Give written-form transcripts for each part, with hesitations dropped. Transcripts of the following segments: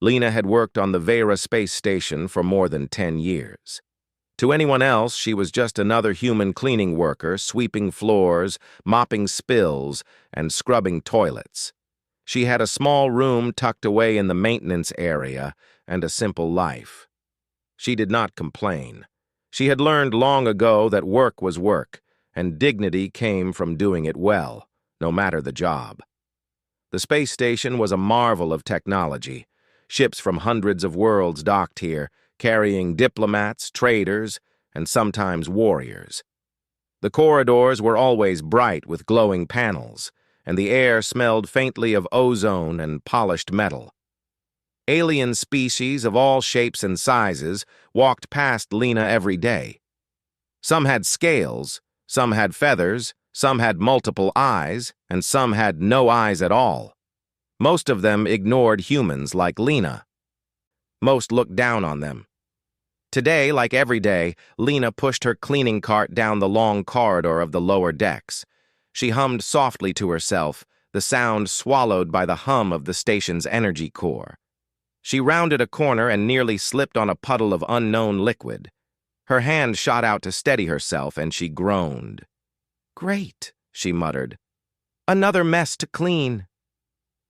Lena had worked on the Vera space station for more than 10 years. To anyone else, she was just another human cleaning worker, sweeping floors, mopping spills, and scrubbing toilets. She had a small room tucked away in the maintenance area and a simple life. She did not complain. She had learned long ago that work was work, and dignity came from doing it well, no matter the job. The space station was a marvel of technology. Ships from hundreds of worlds docked here, carrying diplomats, traders, and sometimes warriors. The corridors were always bright with glowing panels, and the air smelled faintly of ozone and polished metal. Alien species of all shapes and sizes walked past Lena every day. Some had scales, some had feathers, some had multiple eyes, and some had no eyes at all. Most of them ignored humans like Lena. Most looked down on them. Today, like every day, Lena pushed her cleaning cart down the long corridor of the lower decks. She hummed softly to herself, the sound swallowed by the hum of the station's energy core. She rounded a corner and nearly slipped on a puddle of unknown liquid. Her hand shot out to steady herself, and she groaned. "Great," she muttered. "Another mess to clean."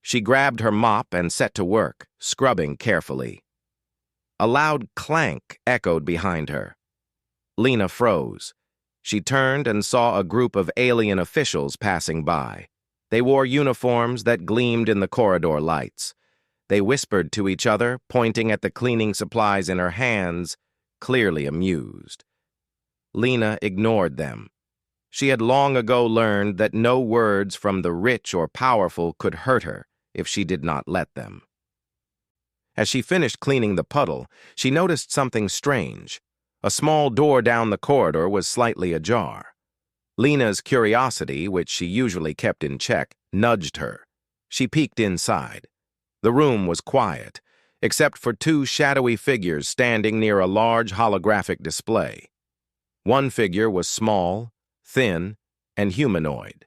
She grabbed her mop and set to work, scrubbing carefully. A loud clank echoed behind her. Lena froze. She turned and saw a group of alien officials passing by. They wore uniforms that gleamed in the corridor lights. They whispered to each other, pointing at the cleaning supplies in her hands, clearly amused. Lena ignored them. She had long ago learned that no words from the rich or powerful could hurt her if she did not let them. As she finished cleaning the puddle, she noticed something strange. A small door down the corridor was slightly ajar. Lena's curiosity, which she usually kept in check, nudged her. She peeked inside. The room was quiet, except for two shadowy figures standing near a large holographic display. One figure was small, thin, and humanoid.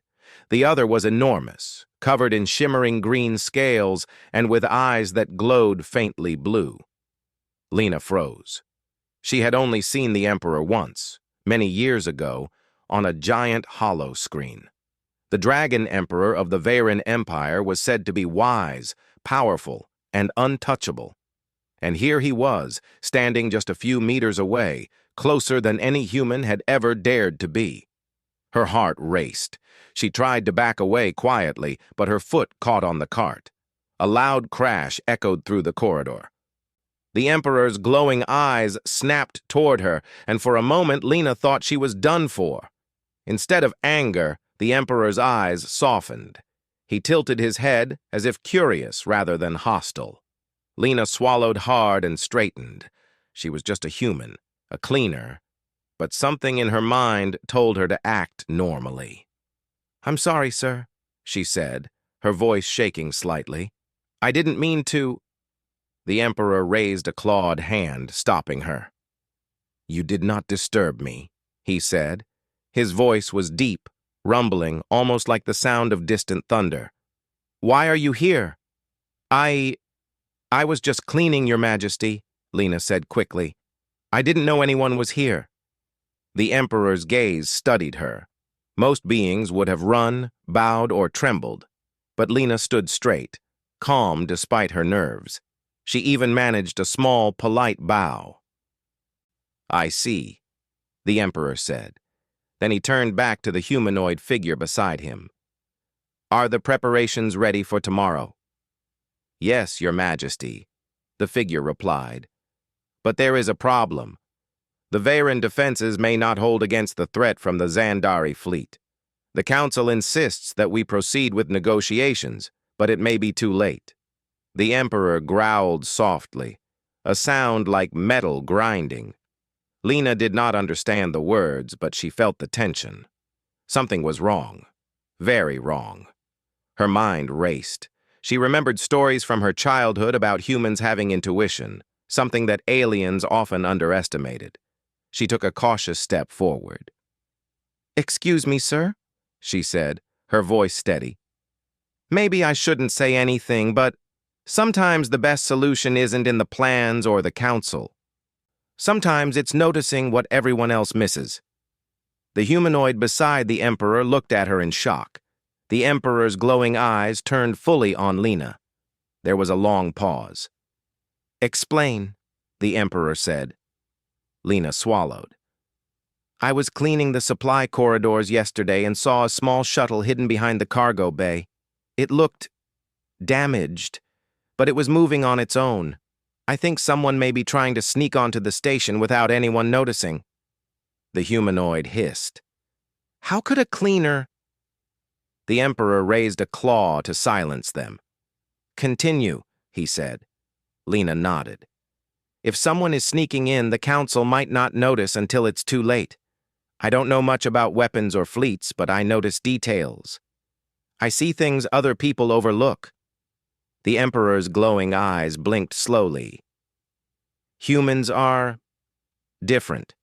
The other was enormous, covered in shimmering green scales and with eyes that glowed faintly blue. Lena froze. She had only seen the Emperor once, many years ago, on a giant hollow screen. The Dragon Emperor of the Veran Empire was said to be wise, powerful, and untouchable. And here he was, standing just a few meters away, closer than any human had ever dared to be. Her heart raced. She tried to back away quietly, but her foot caught on the cart. A loud crash echoed through the corridor. The Emperor's glowing eyes snapped toward her, and for a moment Lena thought she was done for. Instead of anger, the Emperor's eyes softened. He tilted his head as if curious rather than hostile. Lena swallowed hard and straightened. She was just a human, a cleaner, but something in her mind told her to act normally. "I'm sorry, sir," she said, her voice shaking slightly. "I didn't mean to—" The Emperor raised a clawed hand, stopping her. "You did not disturb me," he said. His voice was deep, rumbling, almost like the sound of distant thunder. "Why are you here?" I was just cleaning, Your Majesty," Lena said quickly. "I didn't know anyone was here." The Emperor's gaze studied her. Most beings would have run, bowed, or trembled. But Lena stood straight, calm despite her nerves. She even managed a small, polite bow. "I see," the Emperor said. Then he turned back to the humanoid figure beside him. "Are the preparations ready for tomorrow?" "Yes, Your Majesty," the figure replied. "But there is a problem. The Veran defenses may not hold against the threat from the Xandari fleet. The Council insists that we proceed with negotiations, but it may be too late." The Emperor growled softly, a sound like metal grinding. Lena did not understand the words, but she felt the tension. Something was wrong. Very wrong. Her mind raced. She remembered stories from her childhood about humans having intuition, something that aliens often underestimated. She took a cautious step forward. "Excuse me, sir," she said, her voice steady. "Maybe I shouldn't say anything, but Sometimes the best solution isn't in the plans or the council. Sometimes it's noticing what everyone else misses. The humanoid beside the Emperor looked at her in shock. The Emperor's glowing eyes turned fully on Lena. There was a long pause. "Explain," the Emperor said. Lena swallowed. "I was cleaning the supply corridors yesterday and saw a small shuttle hidden behind the cargo bay. It looked damaged, but it was moving on its own. I think someone may be trying to sneak onto the station without anyone noticing." The humanoid hissed. "How could a cleaner—" The Emperor raised a claw to silence them. "Continue," he said. Lena nodded. "If someone is sneaking in, the council might not notice until it's too late. I don't know much about weapons or fleets, but I notice details. I see things other people overlook." The Emperor's glowing eyes blinked slowly. "Humans are different."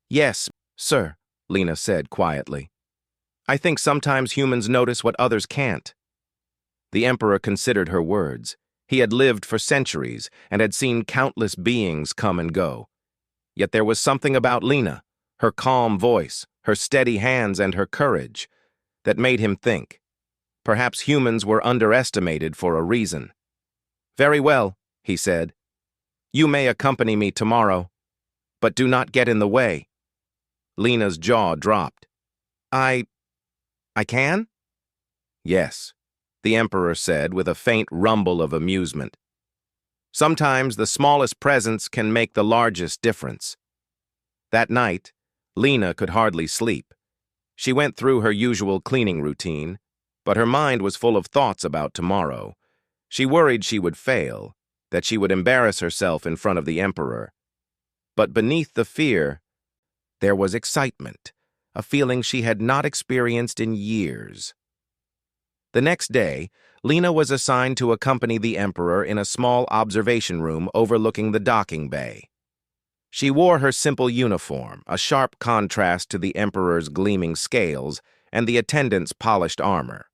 "Yes, sir," Lena said quietly. "I think sometimes humans notice what others can't." The Emperor considered her words. He had lived for centuries and had seen countless beings come and go. Yet there was something about Lena, her calm voice, her steady hands, and her courage, that made him think. Perhaps humans were underestimated for a reason. "Very well," he said. "You may accompany me tomorrow, but do not get in the way." Lena's jaw dropped. I can?" "Yes," the Emperor said with a faint rumble of amusement. "Sometimes the smallest presence can make the largest difference." That night, Lena could hardly sleep. She went through her usual cleaning routine, but her mind was full of thoughts about tomorrow. She worried she would fail, that she would embarrass herself in front of the Emperor. But beneath the fear, there was excitement, a feeling she had not experienced in years. The next day, Lena was assigned to accompany the Emperor in a small observation room overlooking the docking bay. She wore her simple uniform, a sharp contrast to the Emperor's gleaming scales and the attendant's polished armor.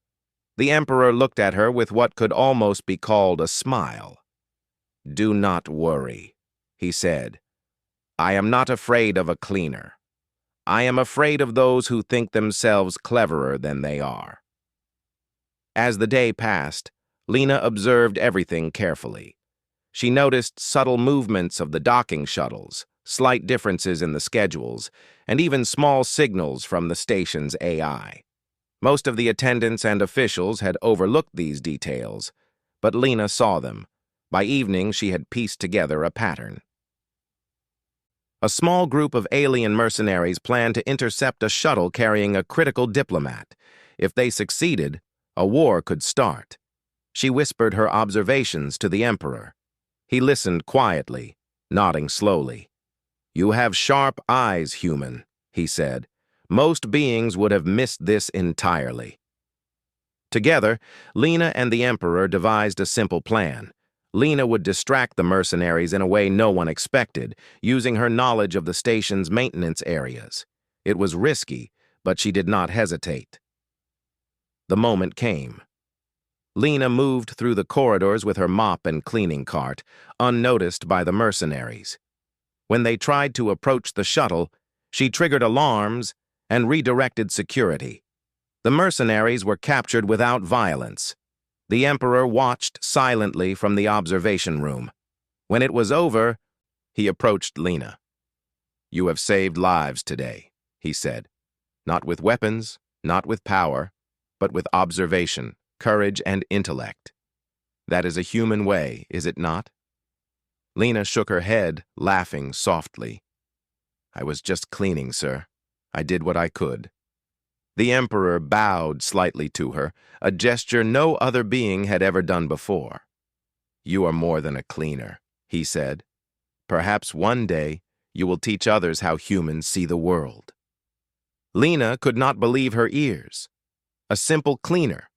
The Emperor looked at her with what could almost be called a smile. "Do not worry," he said. "I am not afraid of a cleaner. I am afraid of those who think themselves cleverer than they are." As the day passed, Lena observed everything carefully. She noticed subtle movements of the docking shuttles, slight differences in the schedules, and even small signals from the station's AI. Most of the attendants and officials had overlooked these details, but Lena saw them. By evening, she had pieced together a pattern. A small group of alien mercenaries planned to intercept a shuttle carrying a critical diplomat. If they succeeded, a war could start. She whispered her observations to the Emperor. He listened quietly, nodding slowly. "You have sharp eyes, human," he said. "Most beings would have missed this entirely." Together, Lena and the Emperor devised a simple plan. Lena would distract the mercenaries in a way no one expected, using her knowledge of the station's maintenance areas. It was risky, but she did not hesitate. The moment came. Lena moved through the corridors with her mop and cleaning cart, unnoticed by the mercenaries. When they tried to approach the shuttle, she triggered alarms and redirected security. The mercenaries were captured without violence. The Emperor watched silently from the observation room. When it was over, he approached Lena. "You have saved lives today," he said. "Not with weapons, not with power, but with observation, courage, and intellect. That is a human way, is it not?" Lena shook her head, laughing softly. "I was just cleaning, sir. I did what I could." The Emperor bowed slightly to her, a gesture no other being had ever done before. "You are more than a cleaner," he said. "Perhaps one day you will teach others how humans see the world." Lena could not believe her ears. A simple cleaner,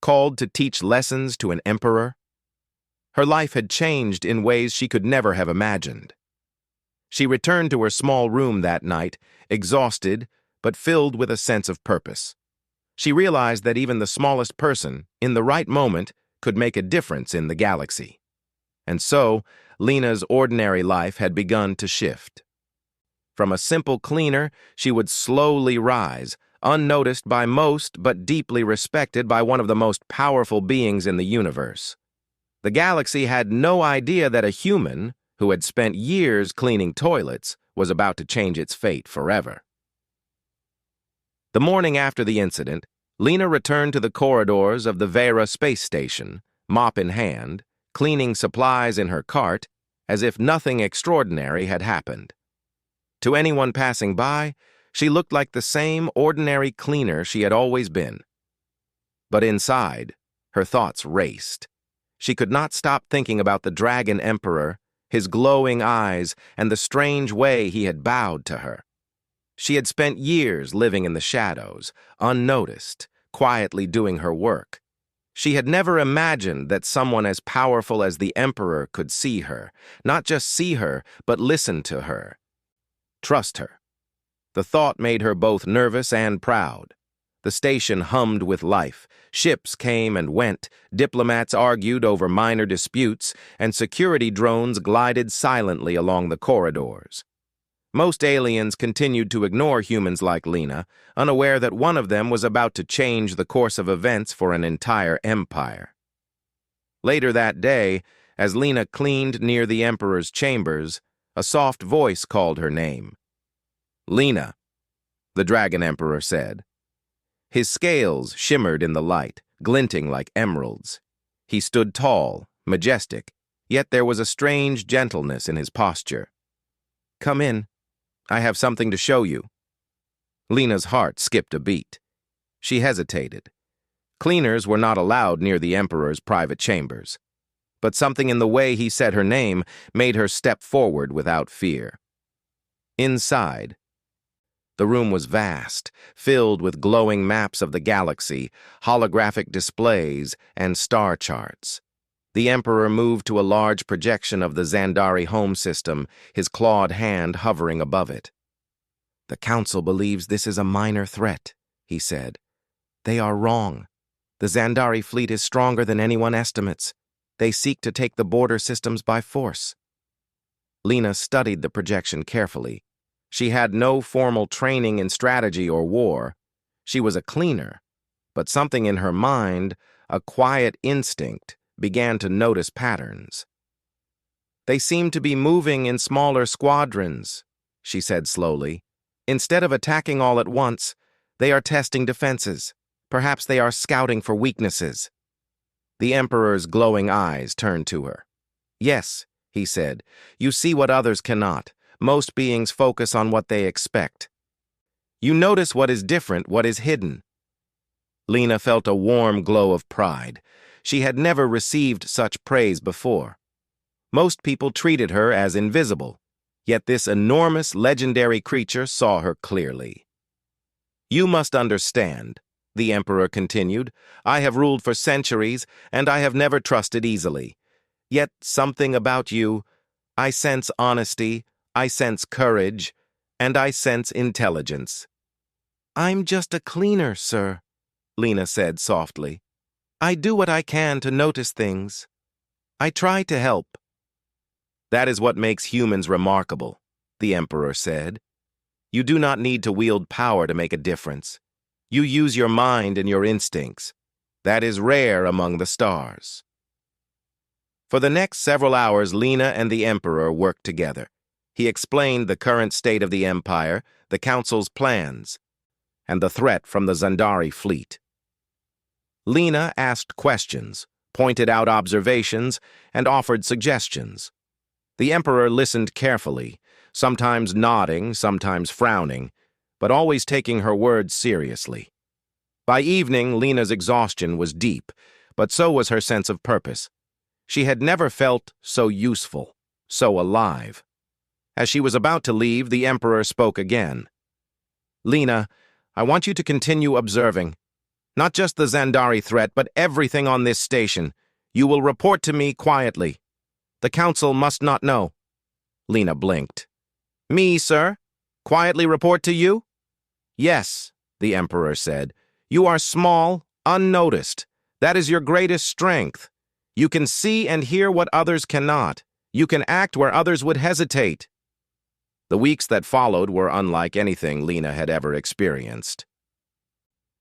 called to teach lessons to an emperor? Her life had changed in ways she could never have imagined. She returned to her small room that night, exhausted, but filled with a sense of purpose. She realized that even the smallest person, in the right moment, could make a difference in the galaxy. And so, Lena's ordinary life had begun to shift. From a simple cleaner, she would slowly rise, unnoticed by most but deeply respected by one of the most powerful beings in the universe. The galaxy had no idea that a human, who had spent years cleaning toilets, was about to change its fate forever. The morning after the incident, Lena returned to the corridors of the Vera space station, mop in hand, cleaning supplies in her cart, as if nothing extraordinary had happened. To anyone passing by, she looked like the same ordinary cleaner she had always been. But inside, her thoughts raced. She could not stop thinking about the Dragon Emperor, his glowing eyes, and the strange way he had bowed to her. She had spent years living in the shadows, unnoticed, quietly doing her work. She had never imagined that someone as powerful as the Emperor could see her, not just see her, but listen to her. Trust her. The thought made her both nervous and proud. The station hummed with life. Ships came and went, diplomats argued over minor disputes, and security drones glided silently along the corridors. Most aliens continued to ignore humans like Lena, unaware that one of them was about to change the course of events for an entire empire. Later that day, as Lena cleaned near the Emperor's chambers, a soft voice called her name. "Lena," the Dragon Emperor said. His scales shimmered in the light, glinting like emeralds. He stood tall, majestic, yet there was a strange gentleness in his posture. "Come in. I have something to show you." Lena's heart skipped a beat. She hesitated. Cleaners were not allowed near the Emperor's private chambers. But something in the way he said her name made her step forward without fear. Inside, the room was vast, filled with glowing maps of the galaxy, holographic displays, and star charts. The Emperor moved to a large projection of the Zandari home system, his clawed hand hovering above it. "The Council believes this is a minor threat," he said. "They are wrong. The Zandari fleet is stronger than anyone estimates. They seek to take the border systems by force." Lena studied the projection carefully. She had no formal training in strategy or war. She was a cleaner, but something in her mind, a quiet instinct, began to notice patterns. "They seem to be moving in smaller squadrons," she said slowly. "Instead of attacking all at once, they are testing defenses. Perhaps they are scouting for weaknesses." The Emperor's glowing eyes turned to her. "Yes," he said, "you see what others cannot. Most beings focus on what they expect. You notice what is different, what is hidden." Lena felt a warm glow of pride. She had never received such praise before. Most people treated her as invisible, yet this enormous, legendary creature saw her clearly. "You must understand," the Emperor continued. "I have ruled for centuries, and I have never trusted easily. Yet something about you, I sense honesty, I sense courage, and I sense intelligence." "I'm just a cleaner, sir," Lena said softly. "I do what I can to notice things. I try to help." "That is what makes humans remarkable," the Emperor said. "You do not need to wield power to make a difference. You use your mind and your instincts. That is rare among the stars." For the next several hours, Lena and the Emperor worked together. He explained the current state of the Empire, the Council's plans, and the threat from the Zandari fleet. Lena asked questions, pointed out observations, and offered suggestions. The Emperor listened carefully, sometimes nodding, sometimes frowning, but always taking her words seriously. By evening, Lena's exhaustion was deep, but so was her sense of purpose. She had never felt so useful, so alive. As she was about to leave, the Emperor spoke again. "Lena, I want you to continue observing. Not just the Zandari threat, but everything on this station. You will report to me quietly. The Council must not know." Lena blinked. "Me, sir? Quietly report to you?" "Yes," the Emperor said. "You are small, unnoticed. That is your greatest strength. You can see and hear what others cannot. You can act where others would hesitate." The weeks that followed were unlike anything Lena had ever experienced.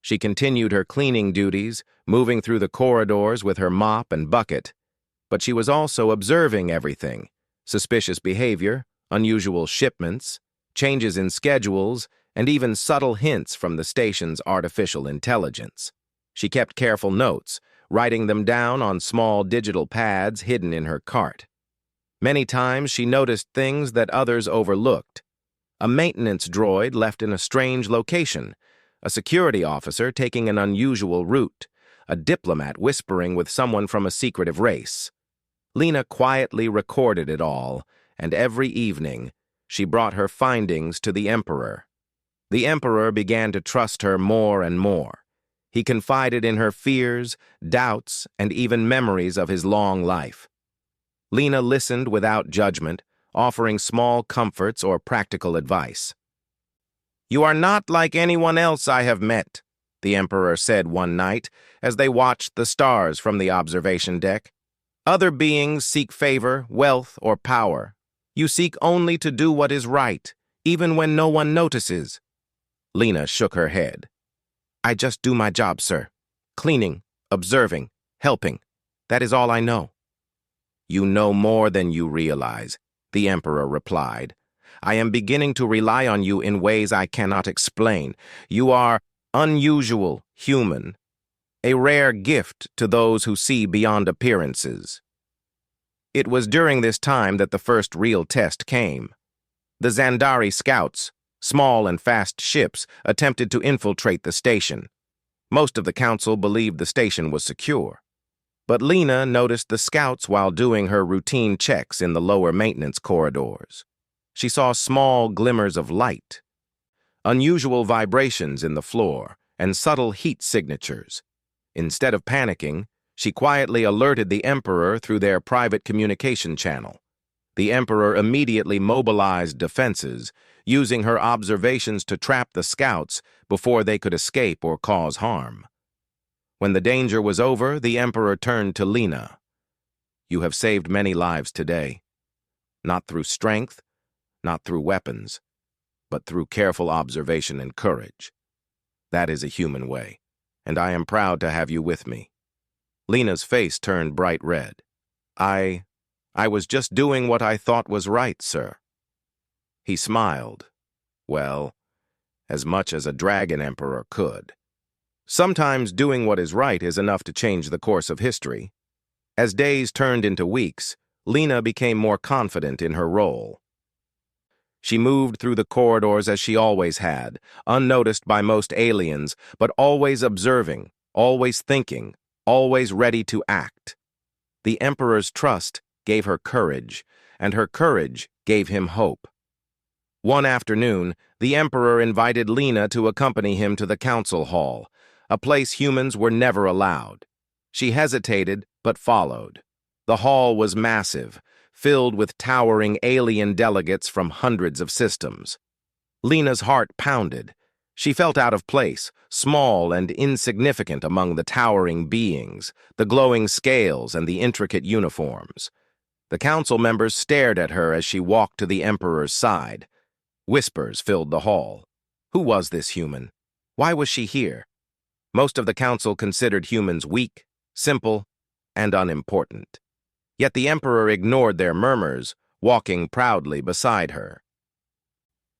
She continued her cleaning duties, moving through the corridors with her mop and bucket. But she was also observing everything: suspicious behavior, unusual shipments, changes in schedules, and even subtle hints from the station's artificial intelligence. She kept careful notes, writing them down on small digital pads hidden in her cart. Many times she noticed things that others overlooked: a maintenance droid left in a strange location, a security officer taking an unusual route, a diplomat whispering with someone from a secretive race. Lena quietly recorded it all, and every evening she brought her findings to the Emperor. The Emperor began to trust her more and more. He confided in her fears, doubts, and even memories of his long life. Lena listened without judgment, offering small comforts or practical advice. "You are not like anyone else I have met," the Emperor said one night as they watched the stars from the observation deck. "Other beings seek favor, wealth, or power. You seek only to do what is right, even when no one notices." Lena shook her head. "I just do my job, sir. Cleaning, observing, helping. That is all I know." "You know more than you realize," the Emperor replied. "I am beginning to rely on you in ways I cannot explain. You are unusual, human, a rare gift to those who see beyond appearances." It was during this time that the first real test came. The Zandari scouts, small and fast ships, attempted to infiltrate the station. Most of the council believed the station was secure. But Lena noticed the scouts while doing her routine checks in the lower maintenance corridors. She saw small glimmers of light, unusual vibrations in the floor, and subtle heat signatures. Instead of panicking, she quietly alerted the Emperor through their private communication channel. The Emperor immediately mobilized defenses, using her observations to trap the scouts before they could escape or cause harm. When the danger was over, the Emperor turned to Lena. "You have saved many lives today. Not through strength, not through weapons, but through careful observation and courage. That is a human way, and I am proud to have you with me." Lena's face turned bright red. I was just doing what I thought was right, sir." He smiled. Well, as much as a dragon emperor could. Sometimes doing what is right is enough to change the course of history. As days turned into weeks, Lena became more confident in her role. She moved through the corridors as she always had, unnoticed by most aliens, but always observing, always thinking, always ready to act. The Emperor's trust gave her courage, and her courage gave him hope. One afternoon, the Emperor invited Lena to accompany him to the council hall, a place humans were never allowed. She hesitated, but followed. The hall was massive, filled with towering alien delegates from hundreds of systems. Lena's heart pounded. She felt out of place, small and insignificant among the towering beings, the glowing scales and the intricate uniforms. The council members stared at her as she walked to the Emperor's side. Whispers filled the hall. Who was this human? Why was she here? Most of the council considered humans weak, simple, and unimportant. Yet the Emperor ignored their murmurs, walking proudly beside her.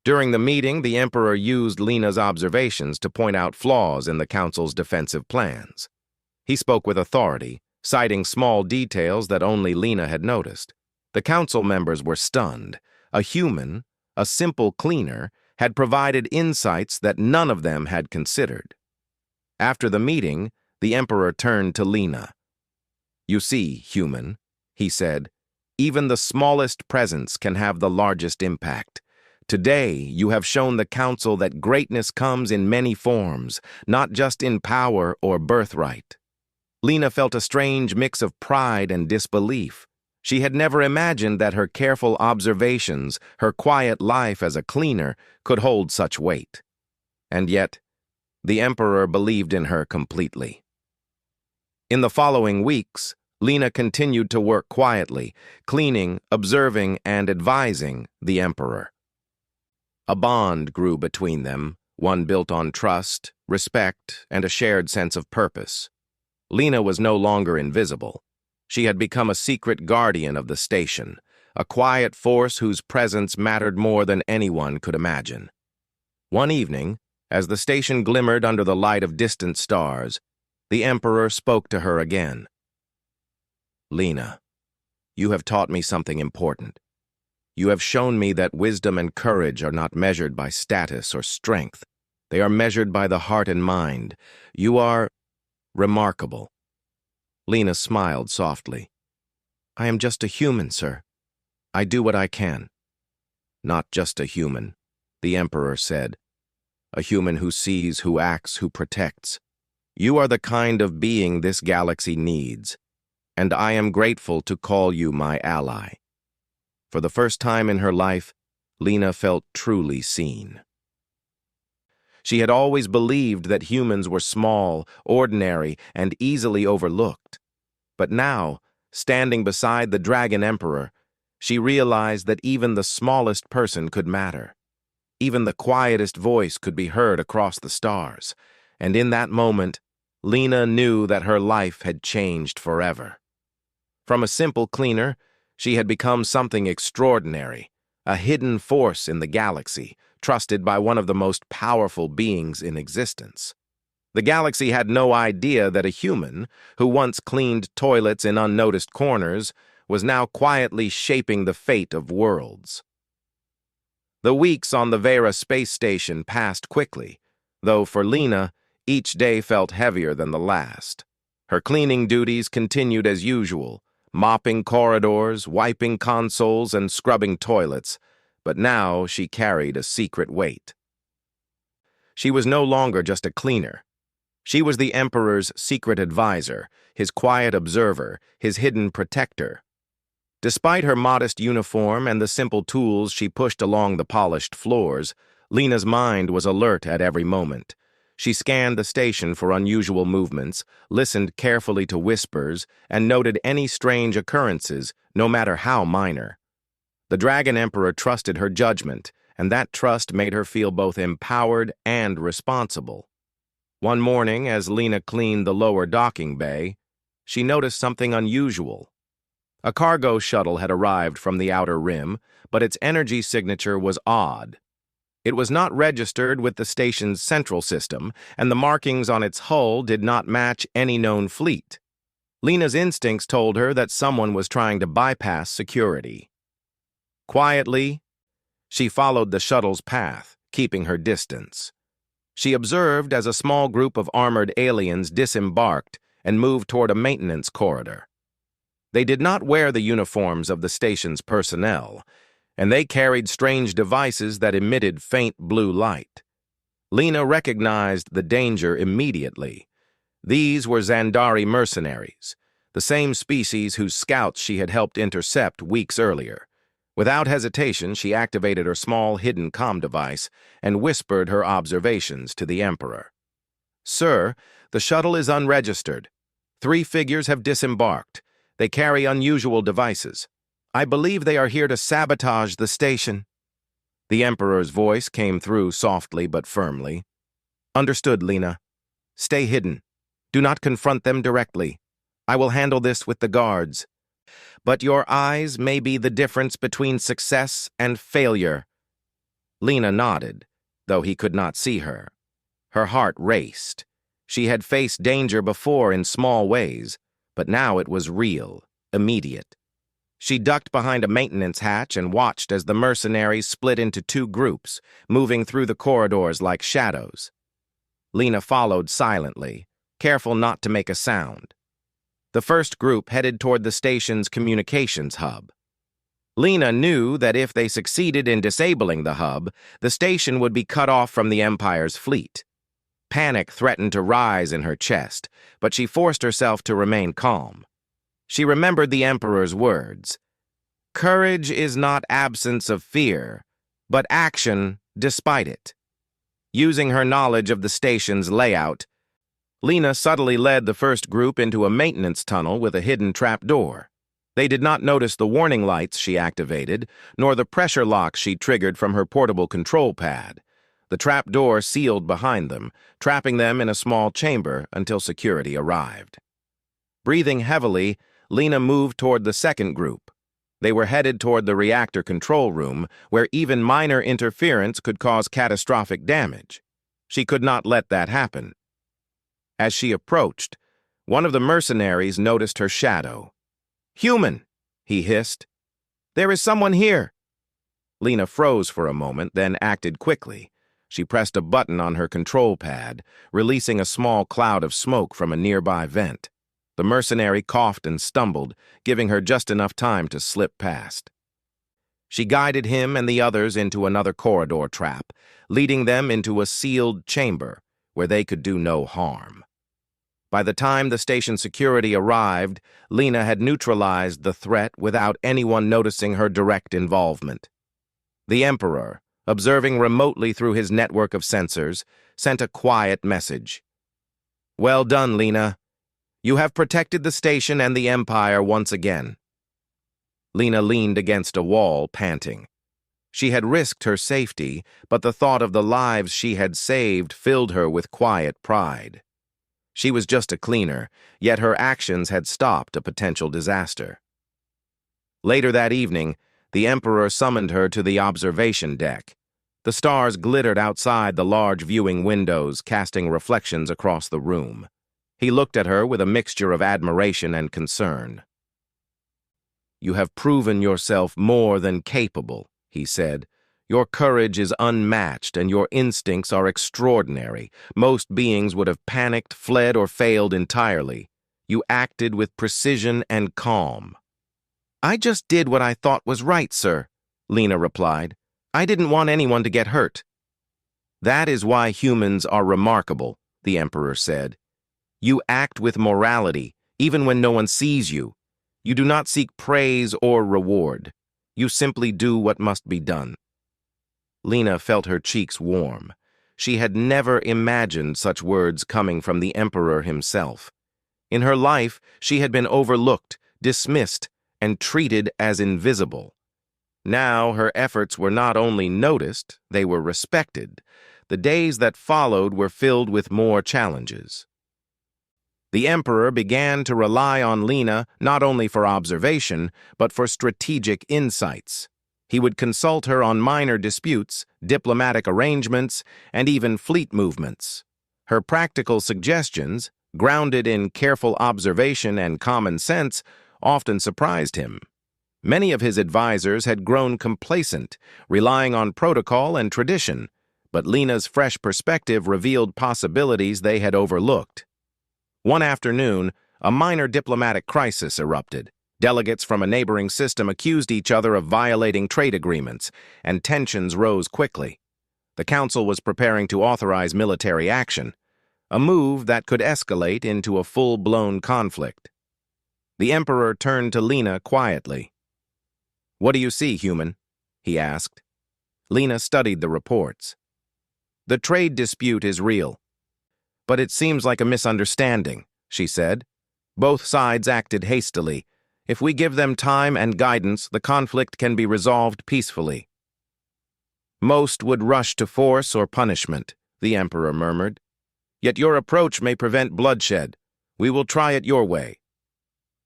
During the meeting, the Emperor used Lena's observations to point out flaws in the council's defensive plans. He spoke with authority, citing small details that only Lena had noticed. The council members were stunned. A human, a simple cleaner, had provided insights that none of them had considered. After the meeting, the Emperor turned to Lena. "You see, human," he said, "even the smallest presence can have the largest impact. Today, you have shown the council that greatness comes in many forms, not just in power or birthright." Lena felt a strange mix of pride and disbelief. She had never imagined that her careful observations, her quiet life as a cleaner, could hold such weight. And yet, the Emperor believed in her completely. In the following weeks, Lena continued to work quietly, cleaning, observing, and advising the Emperor. A bond grew between them, one built on trust, respect, and a shared sense of purpose. Lena was no longer invisible. She had become a secret guardian of the station, a quiet force whose presence mattered more than anyone could imagine. One evening, as the station glimmered under the light of distant stars, the Emperor spoke to her again. "Lena, you have taught me something important. You have shown me that wisdom and courage are not measured by status or strength. They are measured by the heart and mind. You are remarkable." Lena smiled softly. "I am just a human, sir. I do what I can." "Not just a human," the Emperor said. "A human who sees, who acts, who protects. You are the kind of being this galaxy needs, and I am grateful to call you my ally." For the first time in her life, Lena felt truly seen. She had always believed that humans were small, ordinary, and easily overlooked. But now, standing beside the Dragon Emperor, she realized that even the smallest person could matter. Even the quietest voice could be heard across the stars. And in that moment, Lena knew that her life had changed forever. From a simple cleaner, she had become something extraordinary, a hidden force in the galaxy, trusted by one of the most powerful beings in existence. The galaxy had no idea that a human, who once cleaned toilets in unnoticed corners, was now quietly shaping the fate of worlds. The weeks on the Vera space station passed quickly, though for Lena, each day felt heavier than the last. Her cleaning duties continued as usual, mopping corridors, wiping consoles, and scrubbing toilets, but now she carried a secret weight. She was no longer just a cleaner. She was the Emperor's secret advisor, his quiet observer, his hidden protector. Despite her modest uniform and the simple tools she pushed along the polished floors, Lena's mind was alert at every moment. She scanned the station for unusual movements, listened carefully to whispers, and noted any strange occurrences, no matter how minor. The Dragon Emperor trusted her judgment, and that trust made her feel both empowered and responsible. One morning, as Lena cleaned the lower docking bay, she noticed something unusual. A cargo shuttle had arrived from the outer rim, but its energy signature was odd. It was not registered with the station's central system, and the markings on its hull did not match any known fleet. Lena's instincts told her that someone was trying to bypass security. Quietly, she followed the shuttle's path, keeping her distance. She observed as a small group of armored aliens disembarked and moved toward a maintenance corridor. They did not wear the uniforms of the station's personnel, and they carried strange devices that emitted faint blue light. Lena recognized the danger immediately. These were Xandari mercenaries, the same species whose scouts she had helped intercept weeks earlier. Without hesitation, she activated her small hidden comm device and whispered her observations to the Emperor. "Sir, the shuttle is unregistered. 3 figures have disembarked. They carry unusual devices. I believe they are here to sabotage the station." The Emperor's voice came through softly but firmly. "Understood, Lena. Stay hidden. Do not confront them directly. I will handle this with the guards. But your eyes may be the difference between success and failure." Lena nodded, though he could not see her. Her heart raced. She had faced danger before in small ways, but now it was real, immediate. She ducked behind a maintenance hatch and watched as the mercenaries split into 2 groups, moving through the corridors like shadows. Lena followed silently, careful not to make a sound. The first group headed toward the station's communications hub. Lena knew that if they succeeded in disabling the hub, the station would be cut off from the Empire's fleet. Panic threatened to rise in her chest, but she forced herself to remain calm. She remembered the Emperor's words. "Courage is not absence of fear, but action despite it." Using her knowledge of the station's layout, Lena subtly led the first group into a maintenance tunnel with a hidden trapdoor. They did not notice the warning lights she activated, nor the pressure locks she triggered from her portable control pad. The trapdoor sealed behind them, trapping them in a small chamber until security arrived. Breathing heavily, Lena moved toward the second group. They were headed toward the reactor control room, where even minor interference could cause catastrophic damage. She could not let that happen. As she approached, one of the mercenaries noticed her shadow. "Human!" he hissed. "There is someone here!" Lena froze for a moment, then acted quickly. She pressed a button on her control pad, releasing a small cloud of smoke from a nearby vent. The mercenary coughed and stumbled, giving her just enough time to slip past. She guided him and the others into another corridor trap, leading them into a sealed chamber where they could do no harm. By the time the station security arrived, Lena had neutralized the threat without anyone noticing her direct involvement. The Emperor, observing remotely through his network of sensors, sent a quiet message. "Well done, Lena. You have protected the station and the Empire once again." Lena leaned against a wall, panting. She had risked her safety, but the thought of the lives she had saved filled her with quiet pride. She was just a cleaner, yet her actions had stopped a potential disaster. Later that evening, the Emperor summoned her to the observation deck. The stars glittered outside the large viewing windows, casting reflections across the room. He looked at her with a mixture of admiration and concern. "You have proven yourself more than capable," he said. "Your courage is unmatched and your instincts are extraordinary. Most beings would have panicked, fled, or failed entirely. You acted with precision and calm." "I just did what I thought was right, sir," Lena replied. "I didn't want anyone to get hurt." "That is why humans are remarkable," the Emperor said. "You act with morality, even when no one sees you. You do not seek praise or reward. You simply do what must be done." Lena felt her cheeks warm. She had never imagined such words coming from the Emperor himself. In her life, she had been overlooked, dismissed, and treated as invisible. Now her efforts were not only noticed, they were respected. The days that followed were filled with more challenges. The Emperor began to rely on Lena not only for observation, but for strategic insights. He would consult her on minor disputes, diplomatic arrangements, and even fleet movements. Her practical suggestions, grounded in careful observation and common sense, often surprised him. Many of his advisors had grown complacent, relying on protocol and tradition, but Lena's fresh perspective revealed possibilities they had overlooked. One afternoon, a minor diplomatic crisis erupted. Delegates from a neighboring system accused each other of violating trade agreements, and tensions rose quickly. The council was preparing to authorize military action, a move that could escalate into a full-blown conflict. The Emperor turned to Lena quietly. "What do you see, human?" he asked. Lena studied the reports. "The trade dispute is real. But it seems like a misunderstanding," she said. "Both sides acted hastily. If we give them time and guidance, the conflict can be resolved peacefully." "Most would rush to force or punishment," the Emperor murmured. "Yet your approach may prevent bloodshed. We will try it your way."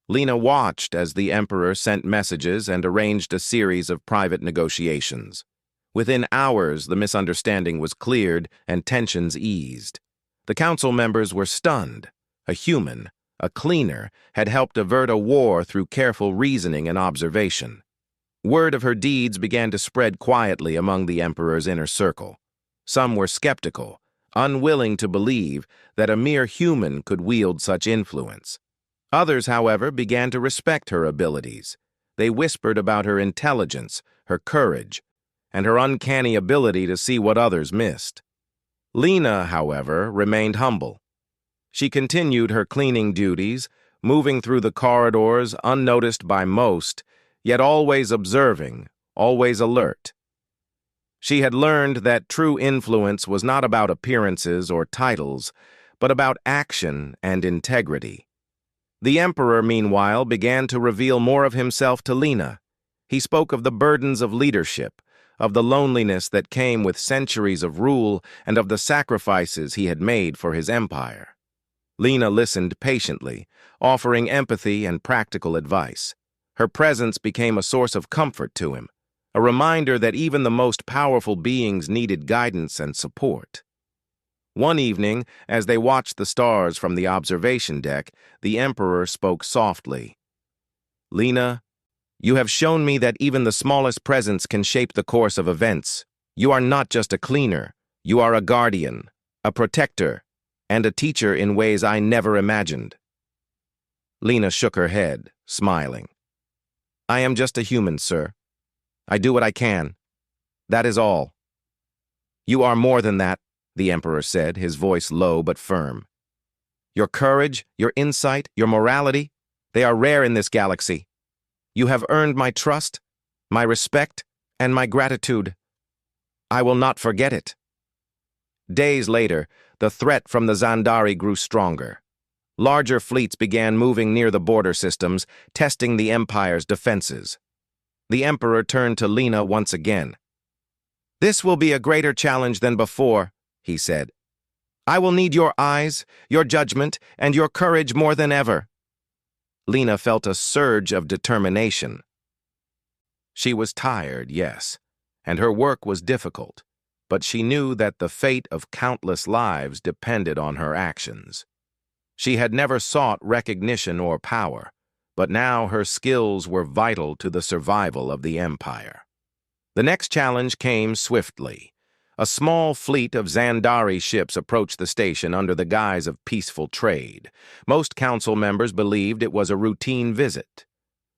Lena watched as the Emperor sent messages and arranged a series of private negotiations. Within hours, the misunderstanding was cleared and tensions eased. The council members were stunned. A human, a cleaner, had helped avert a war through careful reasoning and observation. Word of her deeds began to spread quietly among the Emperor's inner circle. Some were skeptical, unwilling to believe that a mere human could wield such influence. Others, however, began to respect her abilities. They whispered about her intelligence, her courage, and her uncanny ability to see what others missed. Lena, however, remained humble. She continued her cleaning duties, moving through the corridors unnoticed by most, yet always observing, always alert. She had learned that true influence was not about appearances or titles, but about action and integrity. The Emperor, meanwhile, began to reveal more of himself to Lena. He spoke of the burdens of leadership, of the loneliness that came with centuries of rule, and of the sacrifices he had made for his empire. Lena listened patiently, offering empathy and practical advice. Her presence became a source of comfort to him, a reminder that even the most powerful beings needed guidance and support. One evening, as they watched the stars from the observation deck, the Emperor spoke softly. "Lena, you have shown me that even the smallest presence can shape the course of events. You are not just a cleaner, you are a guardian, a protector, and a teacher in ways I never imagined." Lena shook her head, smiling. "I am just a human, sir. I do what I can. That is all." "You are more than that," the Emperor said, his voice low but firm. "Your courage, your insight, your morality, they are rare in this galaxy. You have earned my trust, my respect, and my gratitude. I will not forget it." Days later, the threat from the Zandari grew stronger. Larger fleets began moving near the border systems, testing the Empire's defenses. The Emperor turned to Lena once again. "This will be a greater challenge than before," he said. "I will need your eyes, your judgment, and your courage more than ever." Lena felt a surge of determination. She was tired, yes, and her work was difficult, but she knew that the fate of countless lives depended on her actions. She had never sought recognition or power, but now her skills were vital to the survival of the Empire. The next challenge came swiftly. A small fleet of Zandari ships approached the station under the guise of peaceful trade. Most council members believed it was a routine visit.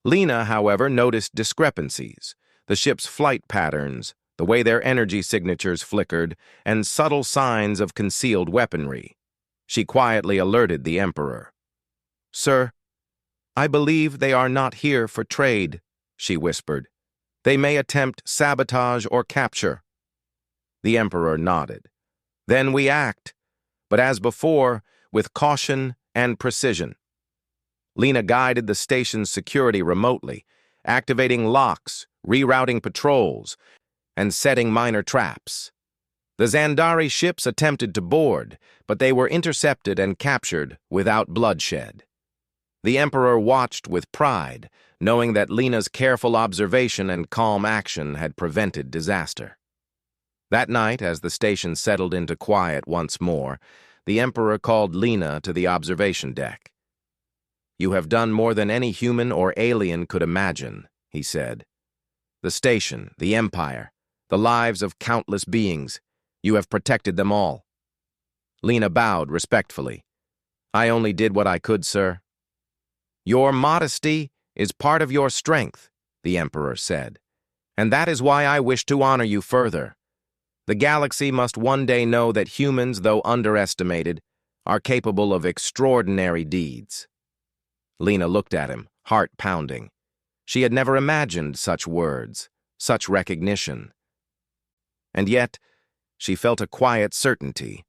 Lena, however, noticed discrepancies: the ships' flight patterns, the way their energy signatures flickered, and subtle signs of concealed weaponry. She quietly alerted the Emperor. "Sir, I believe they are not here for trade," she whispered. "They may attempt sabotage or capture." The Emperor nodded. "Then we act, but as before, with caution and precision." Lena guided the station's security remotely, activating locks, rerouting patrols, and setting minor traps. The Zandari ships attempted to board, but they were intercepted and captured without bloodshed. The Emperor watched with pride, knowing that Lena's careful observation and calm action had prevented disaster. That night, as the station settled into quiet once more, the Emperor called Lena to the observation deck. "You have done more than any human or alien could imagine," he said. "The station, the Empire, the lives of countless beings, you have protected them all." Lena bowed respectfully. "I only did what I could, sir." "Your modesty is part of your strength," the Emperor said, "and that is why I wish to honor you further. The galaxy must one day know that humans, though underestimated, are capable of extraordinary deeds." Lena looked at him, heart pounding. She had never imagined such words, such recognition. And yet, she felt a quiet certainty.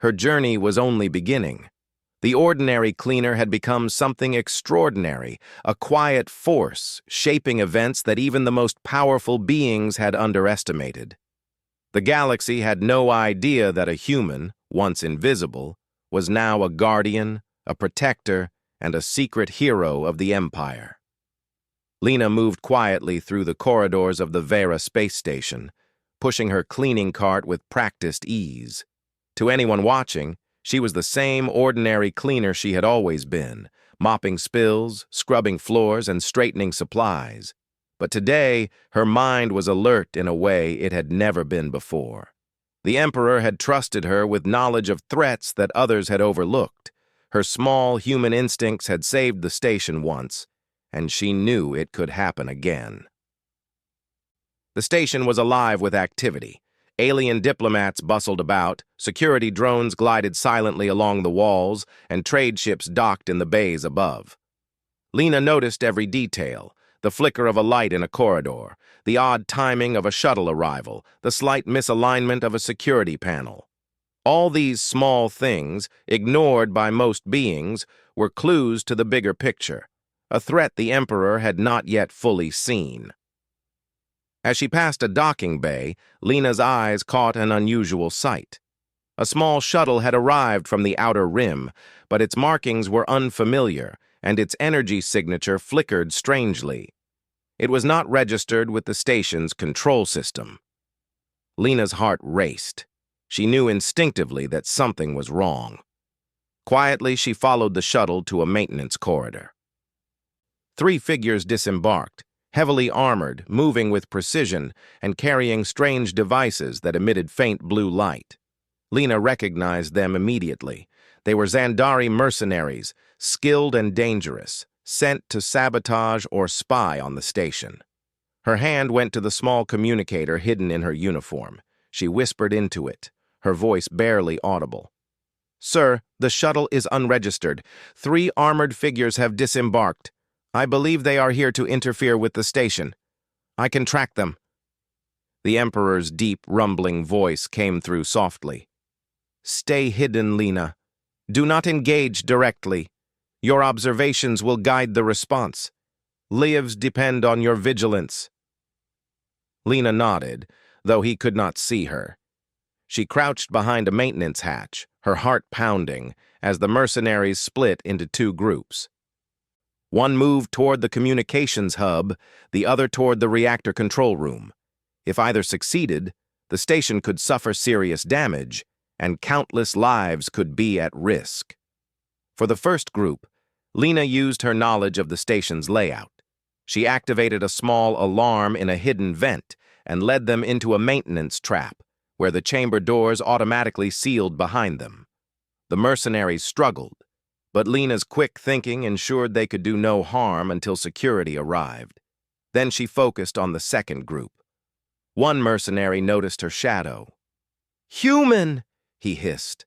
Her journey was only beginning. The ordinary cleaner had become something extraordinary, a quiet force, shaping events that even the most powerful beings had underestimated. The galaxy had no idea that a human, once invisible, was now a guardian, a protector, and a secret hero of the Empire. Lena moved quietly through the corridors of the Vera space station, pushing her cleaning cart with practiced ease. To anyone watching, she was the same ordinary cleaner she had always been, mopping spills, scrubbing floors, and straightening supplies. But today, her mind was alert in a way it had never been before. The Emperor had trusted her with knowledge of threats that others had overlooked. Her small human instincts had saved the station once, and she knew it could happen again. The station was alive with activity. Alien diplomats bustled about, security drones glided silently along the walls, and trade ships docked in the bays above. Lena noticed every detail: the flicker of a light in a corridor, the odd timing of a shuttle arrival, the slight misalignment of a security panel. All these small things, ignored by most beings, were clues to the bigger picture, a threat the Emperor had not yet fully seen. As she passed a docking bay, Lena's eyes caught an unusual sight. A small shuttle had arrived from the outer rim, but its markings were unfamiliar, and its energy signature flickered strangely. It was not registered with the station's control system. Lena's heart raced. She knew instinctively that something was wrong. Quietly, she followed the shuttle to a maintenance corridor. 3 figures disembarked, heavily armored, moving with precision, and carrying strange devices that emitted faint blue light. Lena recognized them immediately. They were Xandari mercenaries, skilled and dangerous, sent to sabotage or spy on the station. Her hand went to the small communicator hidden in her uniform. She whispered into it, her voice barely audible. "Sir, the shuttle is unregistered. 3 armored figures have disembarked. I believe they are here to interfere with the station. I can track them." The Emperor's deep, rumbling voice came through softly. "Stay hidden, Lena. Do not engage directly. Your observations will guide the response. Lives depend on your vigilance." Lena nodded, though he could not see her. She crouched behind a maintenance hatch, her heart pounding, as the mercenaries split into 2 groups. One moved toward the communications hub, the other toward the reactor control room. If either succeeded, the station could suffer serious damage, and countless lives could be at risk. For the first group, Lena used her knowledge of the station's layout. She activated a small alarm in a hidden vent and led them into a maintenance trap, where the chamber doors automatically sealed behind them. The mercenaries struggled, but Lena's quick thinking ensured they could do no harm until security arrived. Then she focused on the second group. One mercenary noticed her shadow. "Human!" he hissed.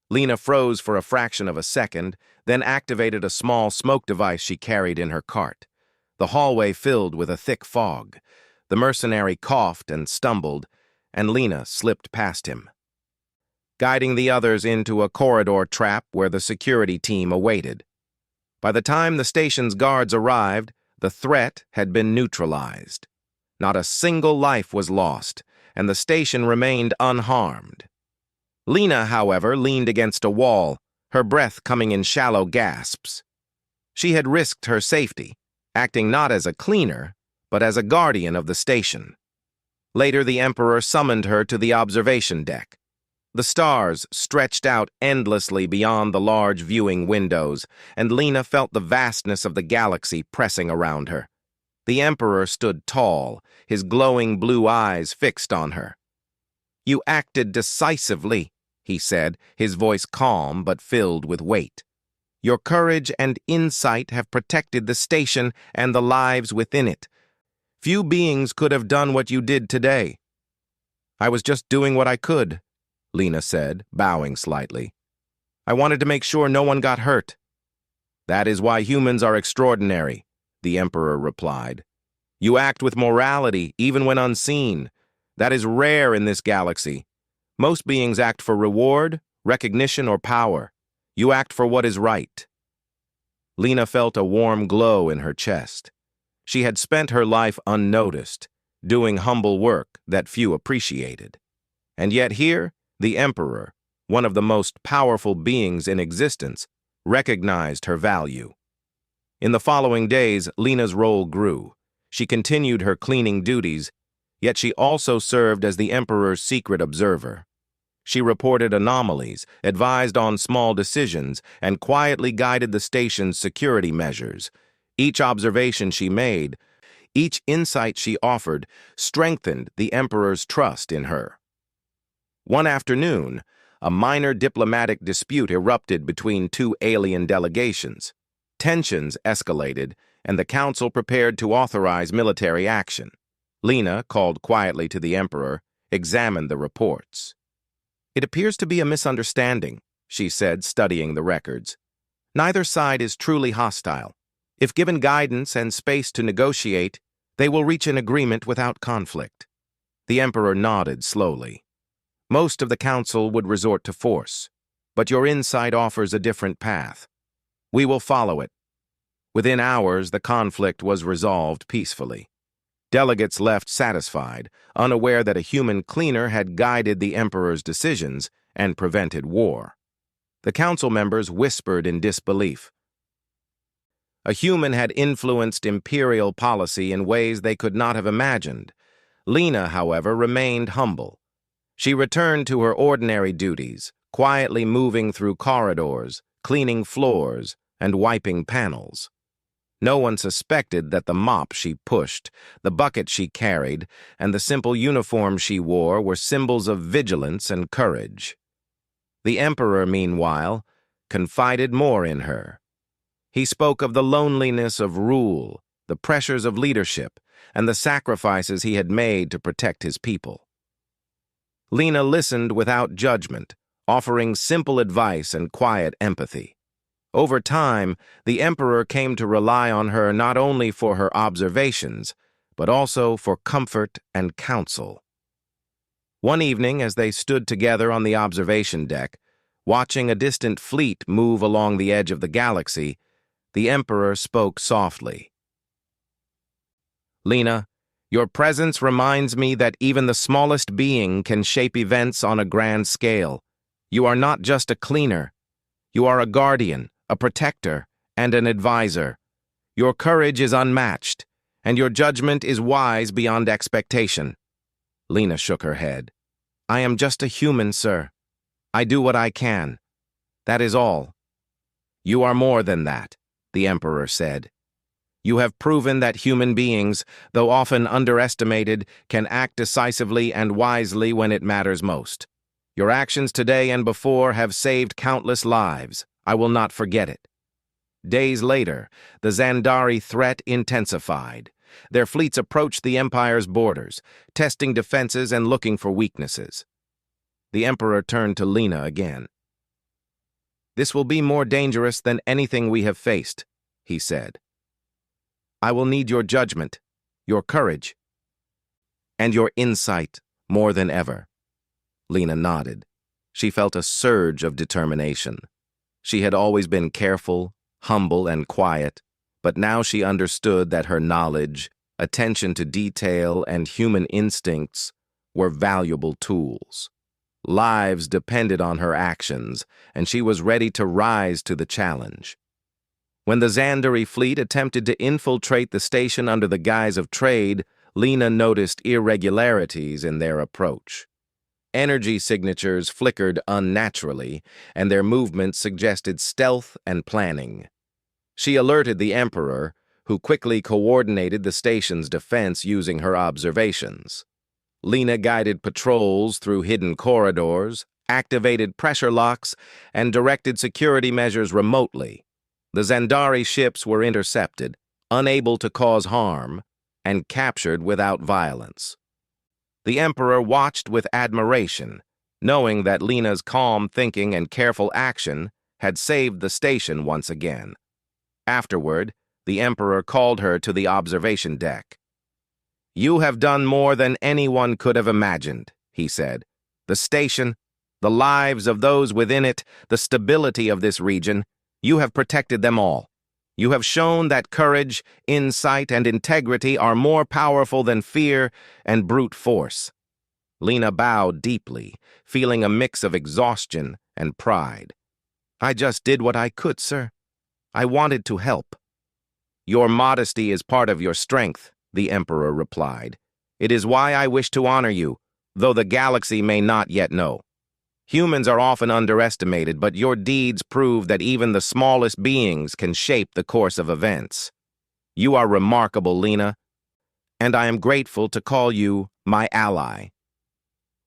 Lena froze for a fraction of a second, then activated a small smoke device she carried in her cart. The hallway filled with a thick fog. The mercenary coughed and stumbled, and Lena slipped past him, guiding the others into a corridor trap where the security team awaited. By the time the station's guards arrived, the threat had been neutralized. Not a single life was lost, and the station remained unharmed. Lena, however, leaned against a wall, her breath coming in shallow gasps. She had risked her safety, acting not as a cleaner, but as a guardian of the station. Later, the Emperor summoned her to the observation deck. The stars stretched out endlessly beyond the large viewing windows, and Lena felt the vastness of the galaxy pressing around her. The Emperor stood tall, his glowing blue eyes fixed on her. "You acted decisively," he said, his voice calm but filled with weight. "Your courage and insight have protected the station and the lives within it. Few beings could have done what you did today." "I was just doing what I could," Lena said, bowing slightly. "I wanted to make sure no one got hurt." "That is why humans are extraordinary," the Emperor replied. "You act with morality, even when unseen. That is rare in this galaxy. Most beings act for reward, recognition, or power. You act for what is right." Lena felt a warm glow in her chest. She had spent her life unnoticed, doing humble work that few appreciated. And yet here, the Emperor, one of the most powerful beings in existence, recognized her value. In the following days, Lena's role grew. She continued her cleaning duties, yet she also served as the Emperor's secret observer. She reported anomalies, advised on small decisions, and quietly guided the station's security measures. Each observation she made, each insight she offered, strengthened the Emperor's trust in her. One afternoon, a minor diplomatic dispute erupted between 2 alien delegations. Tensions escalated, and the Council prepared to authorize military action. Lena, called quietly to the Emperor, examined the reports. "It appears to be a misunderstanding," she said, studying the records. "Neither side is truly hostile. If given guidance and space to negotiate, they will reach an agreement without conflict." The Emperor nodded slowly. Most of the council would resort to force, but your insight offers a different path. We will follow it. Within hours, the conflict was resolved peacefully. Delegates left satisfied, unaware that a human cleaner had guided the emperor's decisions and prevented war. The council members whispered in disbelief. A human had influenced imperial policy in ways they could not have imagined. Lena, however, remained humble. She returned to her ordinary duties, quietly moving through corridors, cleaning floors, and wiping panels. No one suspected that the mop she pushed, the bucket she carried, and the simple uniform she wore were symbols of vigilance and courage. The emperor, meanwhile, confided more in her. He spoke of the loneliness of rule, the pressures of leadership, and the sacrifices he had made to protect his people. Lena listened without judgment, offering simple advice and quiet empathy. Over time, the emperor came to rely on her not only for her observations, but also for comfort and counsel. One evening, as they stood together on the observation deck, watching a distant fleet move along the edge of the galaxy, the emperor spoke softly. "Lena, your presence reminds me that even the smallest being can shape events on a grand scale. You are not just a cleaner. You are a guardian, a protector, and an advisor. Your courage is unmatched, and your judgment is wise beyond expectation." Lena shook her head. "I am just a human, sir. I do what I can. That is all." "You are more than that," the emperor said. "You have proven that human beings, though often underestimated, can act decisively and wisely when it matters most. Your actions today and before have saved countless lives. I will not forget it." Days later, the Zandari threat intensified. Their fleets approached the Empire's borders, testing defenses and looking for weaknesses. The Emperor turned to Lena again. "This will be more dangerous than anything we have faced," he said. "I will need your judgment, your courage, and your insight more than ever." Lena nodded. She felt a surge of determination. She had always been careful, humble, and quiet, but now she understood that her knowledge, attention to detail, and human instincts were valuable tools. Lives depended on her actions, and she was ready to rise to the challenge. When the Zandari fleet attempted to infiltrate the station under the guise of trade, Lena noticed irregularities in their approach. Energy signatures flickered unnaturally, and their movements suggested stealth and planning. She alerted the Emperor, who quickly coordinated the station's defense using her observations. Lena guided patrols through hidden corridors, activated pressure locks, and directed security measures remotely. The Zandari ships were intercepted, unable to cause harm, and captured without violence. The Emperor watched with admiration, knowing that Lena's calm thinking and careful action had saved the station once again. Afterward, the Emperor called her to the observation deck. "You have done more than anyone could have imagined," he said. "The station, the lives of those within it, the stability of this region, you have protected them all. You have shown that courage, insight, and integrity are more powerful than fear and brute force." Lena bowed deeply, feeling a mix of exhaustion and pride. "I just did what I could, sir. I wanted to help." "Your modesty is part of your strength," the Emperor replied. "It is why I wish to honor you, though the galaxy may not yet know. Humans are often underestimated, but your deeds prove that even the smallest beings can shape the course of events. You are remarkable, Lena, and I am grateful to call you my ally."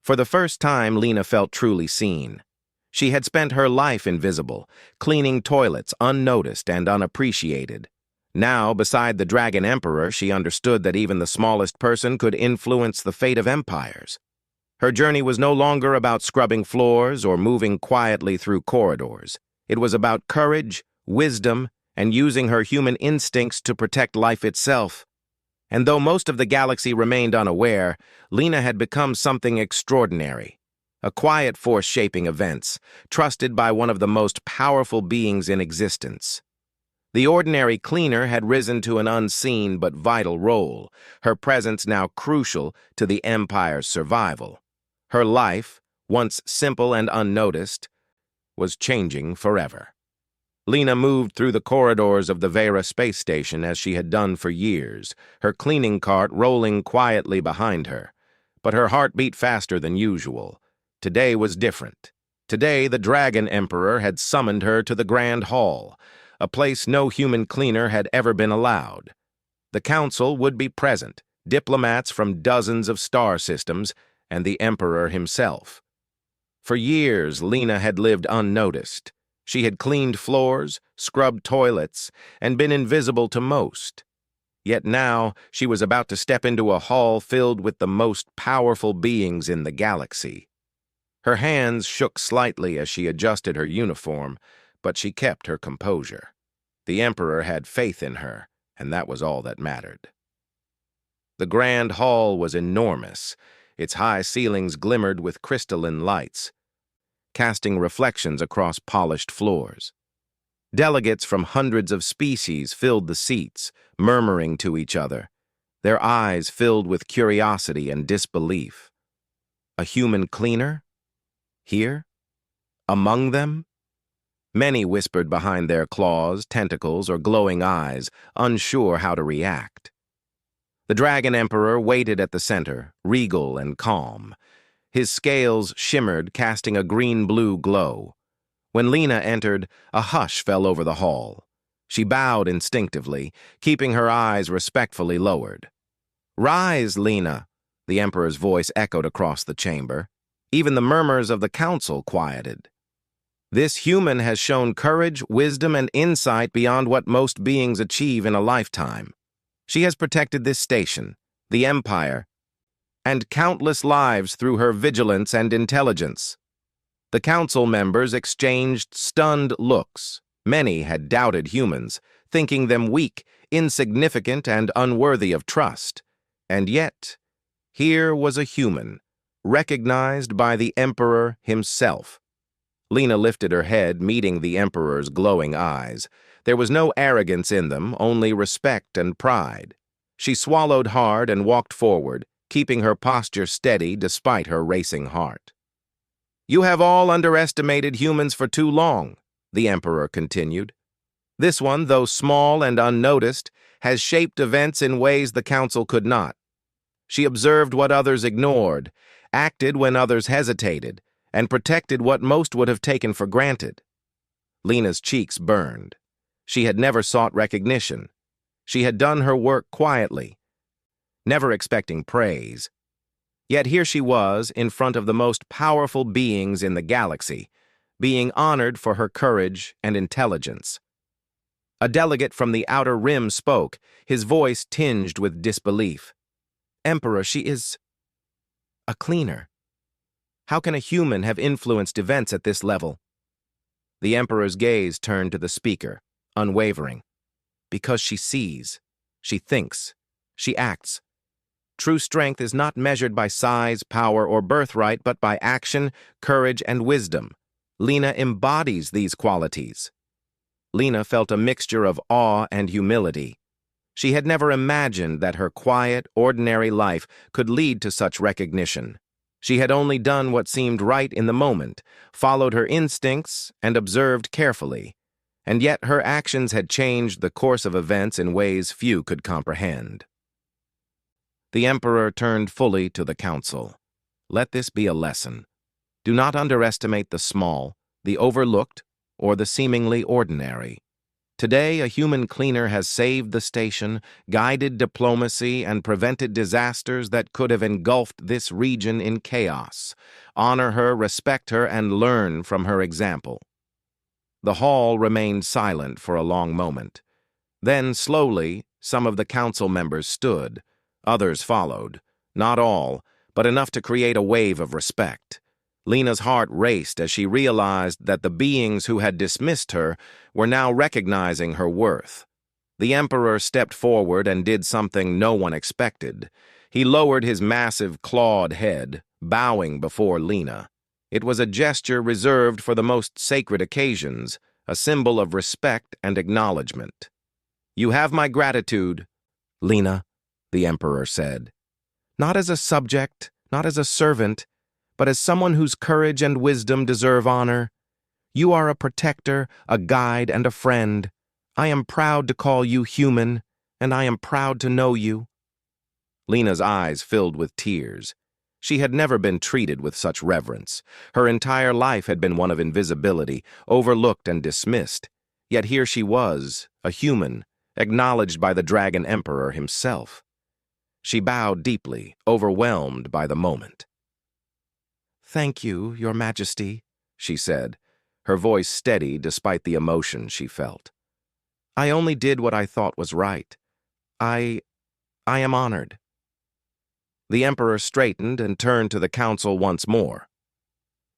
For the first time, Lena felt truly seen. She had spent her life invisible, cleaning toilets unnoticed and unappreciated. Now, beside the Dragon Emperor, she understood that even the smallest person could influence the fate of empires. Her journey was no longer about scrubbing floors or moving quietly through corridors. It was about courage, wisdom, and using her human instincts to protect life itself. And though most of the galaxy remained unaware, Lena had become something extraordinary. a quiet force shaping events, trusted by one of the most powerful beings in existence. The ordinary cleaner had risen to an unseen but vital role, her presence now crucial to the Empire's survival. Her life, once simple and unnoticed, was changing forever. Lena moved through the corridors of the Vera space station as she had done for years, her cleaning cart rolling quietly behind her. But her heart beat faster than usual. Today was different. Today, the Dragon Emperor had summoned her to the Grand Hall, a place no human cleaner had ever been allowed. The Council would be present, diplomats from dozens of star systems, and the Emperor himself. For years, Lena had lived unnoticed. She had cleaned floors, scrubbed toilets, and been invisible to most. Yet now, she was about to step into a hall filled with the most powerful beings in the galaxy. Her hands shook slightly as she adjusted her uniform, but she kept her composure. The Emperor had faith in her, and that was all that mattered. The Grand Hall was enormous. Its high ceilings glimmered with crystalline lights, casting reflections across polished floors. Delegates from hundreds of species filled the seats, murmuring to each other, their eyes filled with curiosity and disbelief. A human cleaner? Here? Among them? Many whispered behind their claws, tentacles, or glowing eyes, unsure how to react. The Dragon Emperor waited at the center, regal and calm. His scales shimmered, casting a green-blue glow. When Lena entered, a hush fell over the hall. She bowed instinctively, keeping her eyes respectfully lowered. "Rise, Lena," the Emperor's voice echoed across the chamber. Even the murmurs of the council quieted. "This human has shown courage, wisdom, and insight beyond what most beings achieve in a lifetime. She has protected this station, the Empire, and countless lives through her vigilance and intelligence." The council members exchanged stunned looks. Many had doubted humans, thinking them weak, insignificant, and unworthy of trust. And yet, here was a human, recognized by the Emperor himself. Lena lifted her head, meeting the Emperor's glowing eyes. There was no arrogance in them, only respect and pride. She swallowed hard and walked forward, keeping her posture steady despite her racing heart. "You have all underestimated humans for too long," the Emperor continued. "This one, though small and unnoticed, has shaped events in ways the Council could not. She observed what others ignored, acted when others hesitated, and protected what most would have taken for granted." Lena's cheeks burned. She had never sought recognition. She had done her work quietly, never expecting praise. Yet here she was, in front of the most powerful beings in the galaxy, being honored for her courage and intelligence. A delegate from the Outer Rim spoke, his voice tinged with disbelief. "Emperor, she is a cleaner. How can a human have influenced events at this level?" The Emperor's gaze turned to the speaker, unwavering. "Because she sees, she thinks, she acts. True strength is not measured by size, power, or birthright, but by action, courage, and wisdom. Lena embodies these qualities." Lena felt a mixture of awe and humility. She had never imagined that her quiet, ordinary life could lead to such recognition. She had only done what seemed right in the moment, followed her instincts, and observed carefully. And yet her actions had changed the course of events in ways few could comprehend. The Emperor turned fully to the council. "Let this be a lesson. Do not underestimate the small, the overlooked, or the seemingly ordinary. Today, a human cleaner has saved the station, guided diplomacy, and prevented disasters that could have engulfed this region in chaos. Honor her, respect her, and learn from her example." The hall remained silent for a long moment. Then, slowly, some of the council members stood. Others followed. Not all, but enough to create a wave of respect. Lena's heart raced as she realized that the beings who had dismissed her were now recognizing her worth. The Emperor stepped forward and did something no one expected. He lowered his massive, clawed head, bowing before Lena. It was a gesture reserved for the most sacred occasions, a symbol of respect and acknowledgement. "You have my gratitude, Lena," the Emperor said. "Not as a subject, not as a servant, but as someone whose courage and wisdom deserve honor. You are a protector, a guide, and a friend. I am proud to call you human, and I am proud to know you." Lena's eyes filled with tears. She had never been treated with such reverence. Her entire life had been one of invisibility, overlooked and dismissed. Yet here she was, a human, acknowledged by the Dragon Emperor himself. She bowed deeply, overwhelmed by the moment. "Thank you, Your Majesty," she said, her voice steady despite the emotion she felt. "I only did what I thought was right. I am honored." The Emperor straightened and turned to the council once more.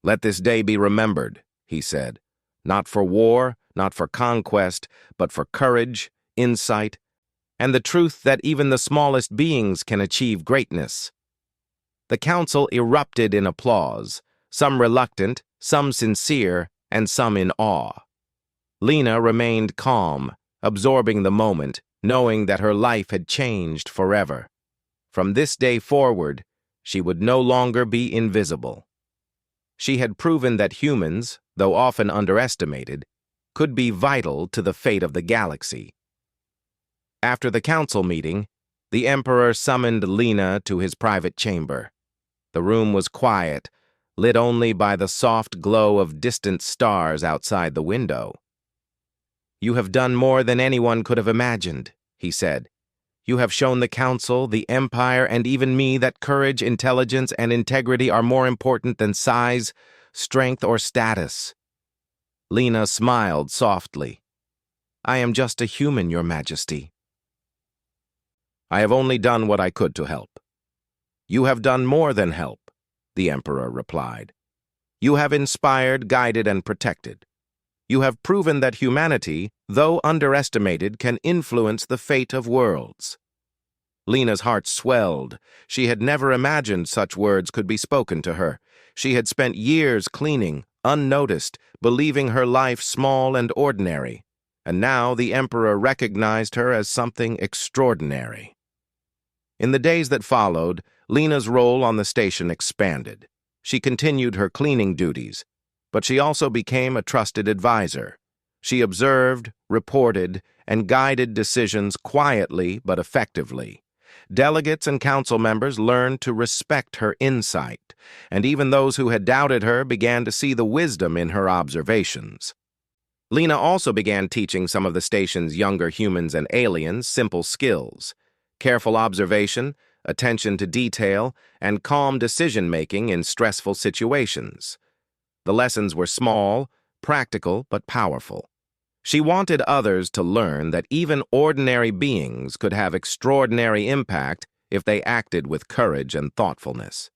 "Let this day be remembered," he said, "not for war, not for conquest, but for courage, insight, and the truth that even the smallest beings can achieve greatness." The council erupted in applause, some reluctant, some sincere, and some in awe. Lena remained calm, absorbing the moment, knowing that her life had changed forever. From this day forward, she would no longer be invisible. She had proven that humans, though often underestimated, could be vital to the fate of the galaxy. After the council meeting, the Emperor summoned Lena to his private chamber. The room was quiet, lit only by the soft glow of distant stars outside the window. "You have done more than anyone could have imagined," he said. "You have shown the Council, the Empire, and even me that courage, intelligence, and integrity are more important than size, strength, or status." Lena smiled softly. "I am just a human, Your Majesty." "I have only done what I could to help." "You have done more than help," the Emperor replied. "You have inspired, guided, and protected. You have proven that humanity, though underestimated, can influence the fate of worlds." Lena's heart swelled. She had never imagined such words could be spoken to her. She had spent years cleaning, unnoticed, believing her life small and ordinary. And now the Emperor recognized her as something extraordinary. In the days that followed, Lena's role on the station expanded. She continued her cleaning duties, but she also became a trusted advisor. She observed, reported, and guided decisions quietly but effectively. Delegates and council members learned to respect her insight, and even those who had doubted her began to see the wisdom in her observations. Lena also began teaching some of the station's younger humans and aliens simple skills: careful observation, attention to detail, and calm decision-making in stressful situations. The lessons were small, practical, but powerful. She wanted others to learn that even ordinary beings could have extraordinary impact if they acted with courage and thoughtfulness.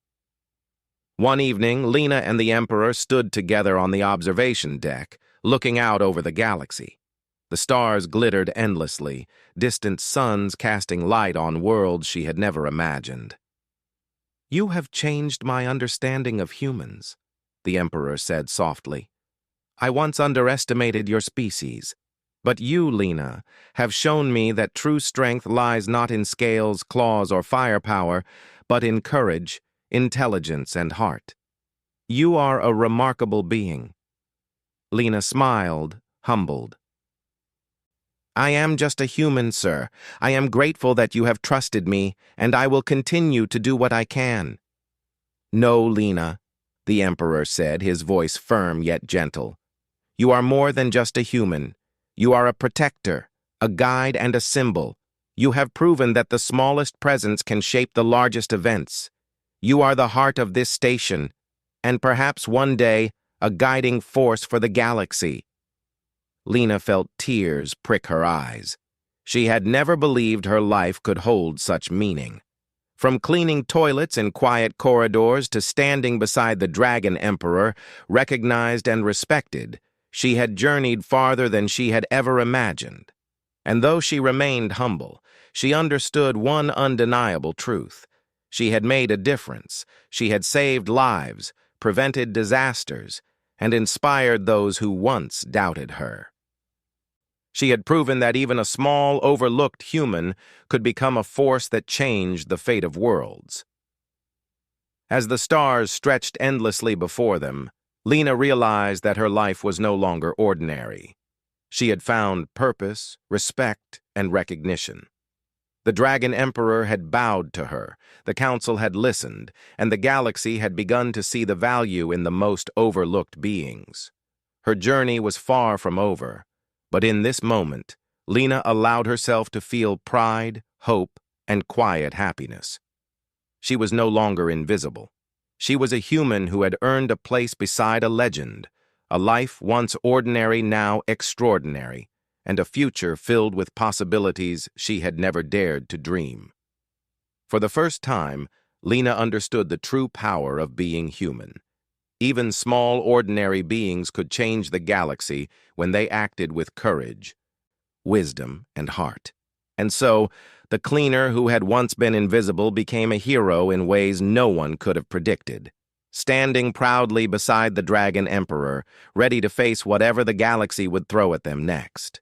One evening, Lena and the Emperor stood together on the observation deck, looking out over the galaxy. The stars glittered endlessly, distant suns casting light on worlds she had never imagined. "You have changed my understanding of humans," the Emperor said softly. "I once underestimated your species, but you, Lena, have shown me that true strength lies not in scales, claws, or firepower, but in courage, intelligence, and heart. You are a remarkable being." Lena smiled, humbled. "I am just a human, sir. I am grateful that you have trusted me, and I will continue to do what I can." "No, Lena," the Emperor said, his voice firm yet gentle. "You are more than just a human. You are a protector, a guide, and a symbol. You have proven that the smallest presence can shape the largest events. You are the heart of this station, and perhaps one day, a guiding force for the galaxy." Lena felt tears prick her eyes. She had never believed her life could hold such meaning. From cleaning toilets in quiet corridors to standing beside the Dragon Emperor, recognized and respected, she had journeyed farther than she had ever imagined. And though she remained humble, she understood one undeniable truth. She had made a difference. She had saved lives, prevented disasters, and inspired those who once doubted her. She had proven that even a small, overlooked human could become a force that changed the fate of worlds. As the stars stretched endlessly before them, Lena realized that her life was no longer ordinary. She had found purpose, respect, and recognition. The Dragon Emperor had bowed to her, the Council had listened, and the galaxy had begun to see the value in the most overlooked beings. Her journey was far from over, but in this moment, Lena allowed herself to feel pride, hope, and quiet happiness. She was no longer invisible. She was a human who had earned a place beside a legend, a life once ordinary, now extraordinary, and a future filled with possibilities she had never dared to dream. For the first time, Lena understood the true power of being human. Even small, ordinary beings could change the galaxy when they acted with courage, wisdom, and heart. And so, the cleaner who had once been invisible became a hero in ways no one could have predicted. Standing proudly beside the Dragon Emperor, ready to face whatever the galaxy would throw at them next.